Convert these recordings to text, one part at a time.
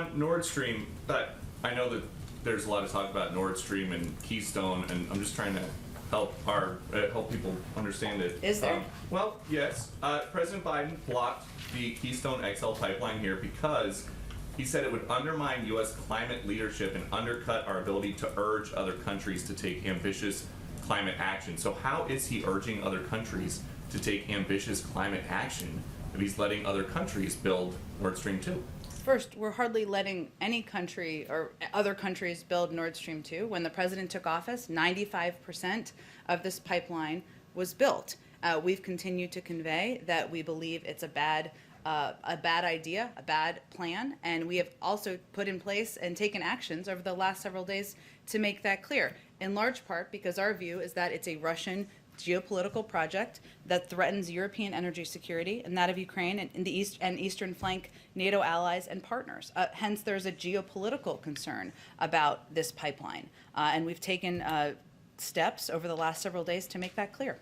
on Nord Stream, I know that there's a lot of talk about Nord Stream and Keystone, and I'm just trying to help help people understand it. Is there? Well, yes. President Biden blocked the Keystone XL Pipeline here because he said it would undermine U.S. climate leadership and undercut our ability to urge other countries to take ambitious climate action. So how is he urging other countries to take ambitious climate action if he's letting other countries build Nord Stream 2? First, we're hardly letting any country or other countries build Nord Stream 2. When the president took office, 95% of this pipeline was built. We've continued to convey that we believe it's a bad idea, a bad plan, and we have also put in place and taken actions over the last several days to make that clear, in large part because our view is that it's a Russian geopolitical project that threatens European energy security and that of Ukraine and in the east and eastern flank NATO allies and partners. Hence, there's a geopolitical concern about this pipeline, and we've taken steps over the last several days to make that clear.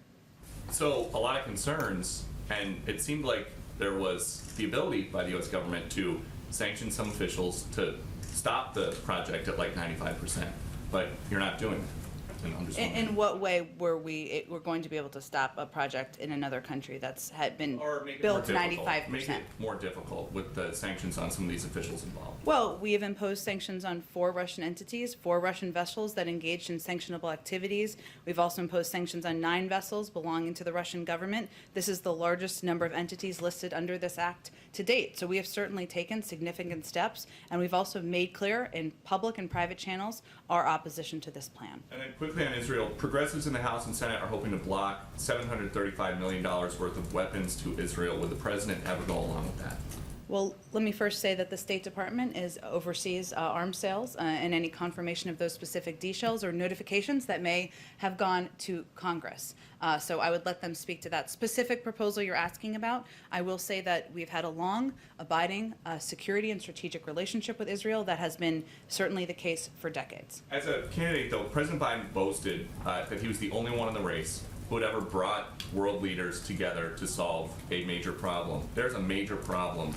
So a lot of concerns, and it seemed like there was the ability by the U.S. government to sanction some officials to stop the project at like 95%, but you're not doing it. In what way were we're going to be able to stop a project in another country that's had been built 95%? Make it more difficult with the sanctions on some of these officials involved. Well, we have imposed sanctions on 4 Russian entities, 4 Russian vessels that engaged in sanctionable activities. We've also imposed sanctions on 9 vessels belonging to the Russian government. This is the largest number of entities listed under this act to date. So we have certainly taken significant steps, and we've also made clear in public and private channels our opposition to this plan. And then quickly on Israel, progressives in the House and Senate are hoping to block $735 million worth of weapons to Israel. Would the president ever go along with that? Well, let me first say that the State Department oversees arms sales and any confirmation of those specific details or notifications that may have gone to Congress. So I would let them speak to that specific proposal you're asking about. I will say that we've had a long, abiding security and strategic relationship with Israel that has been certainly the case for decades. As a candidate, though, President Biden boasted that he was the only one in the race who had ever brought world leaders together to solve a major problem. There's a major problem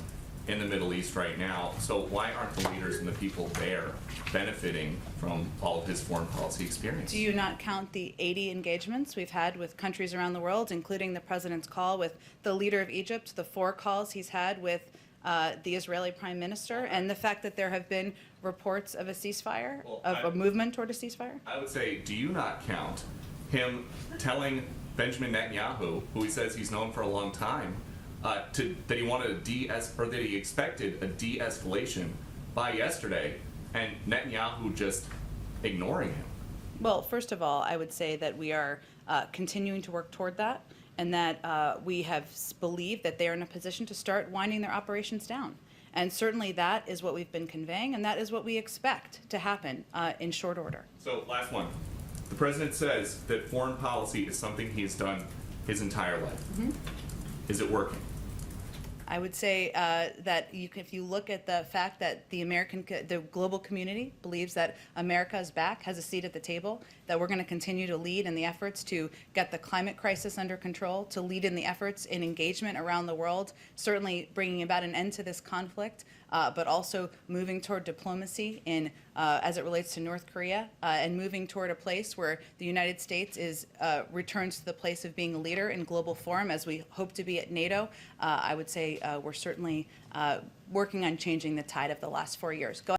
in the Middle East right now. So why aren't the leaders and the people there benefiting from all of his foreign policy experience? Do you not count the 80 engagements we've had with countries around the world, including the president's call with the leader of Egypt, the 4 calls he's had with the Israeli prime minister, and the fact that there have been reports of a ceasefire, a movement toward a ceasefire? I would say, do you not count him telling Benjamin Netanyahu, who he says he's known for a long time, that he wanted that he expected a de-escalation by yesterday, and Netanyahu just ignoring him? Well, first of all, I would say that we are continuing to work toward that, and that we have believed that they are in a position to start winding their operations down. And certainly that is what we've been conveying, and that is what we expect to happen in short order. So, last one. The president says that foreign policy is something he's done his entire life. Mm-hmm. Is it working? I would say that if you look at the fact that the global community believes that America is back, has a seat at the table, that we're going to continue to lead in the efforts to get the climate crisis under control, to lead in the efforts in engagement around the world, certainly bringing about an end to this conflict, but also moving toward diplomacy as it relates to North Korea, and moving toward a place where the United States returns to the place of being a leader in global forum, as we hope to be at NATO. I would say we're certainly working on changing the tide of the last 4 years.